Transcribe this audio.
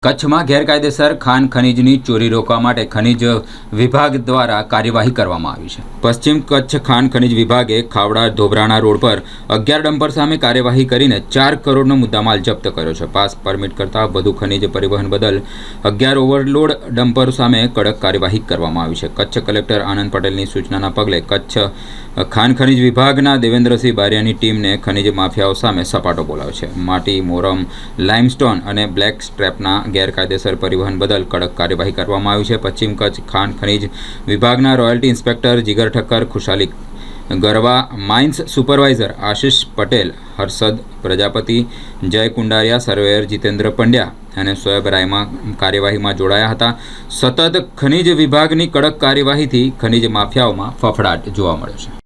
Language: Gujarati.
કચ્છમાં ગેરકાયદેસર ખાણ ખનીજની ચોરી રોકવા માટે ખનીજ વિભાગ દ્વારા કાર્યવાહી કરવામાં આવી છે। પશ્ચિમ કચ્છ ખાણ ખનીજ વિભાગે ખાવડા ધોબરાણા રોડ પર 11 ડમ્પર સામે કાર્યવાહી કરીને 4 કરોડનો મુદ્દામાલ જપ્ત કર્યો છે। પાસ પરમિટ કરતાં વધુ ખનીજ પરિવહન બદલ 11 ઓવરલોડ ડમ્પર સામે કડક કાર્યવાહી કરવામાં આવી છે। કચ્છ કલેક્ટર આનંદ પટેલની સૂચનાના પગલે કચ્છ ખાણ ખનીજ વિભાગના દેવેન્દ્રસિંહ બારિયાની ટીમને ખનીજ માફિયાઓ સામે સપાટો બોલાવ્યો છે। માટી, મોરમ, લાઇમસ્ટોન અને બ્લેક સ્ટ્રેપના ગેરકાયદેસર પરિવહન બદલ કડક કાર્યવાહી કરવામાં આવી છે। પશ્ચિમ કચ્છ ખાણ ખનીજ વિભાગના રોયલ્ટી ઇન્સ્પેક્ટર જીગર ઠક્કર, ખુશાલી ગરવા, માઇન્સ સુપરવાઇઝર આશિષ પટેલ, હર્ષદ પ્રજાપતિ, જય કુંડારિયા, સર્વેયર જીતેન્દ્ર પંડ્યા અને સોએબ રાયમાં કાર્યવાહીમાં જોડાયા હતા। સતત ખનીજ વિભાગની કડક કાર્યવાહીથી ખનીજ માફિયાઓમાં ફફડાટ જોવા મળ્યો છે।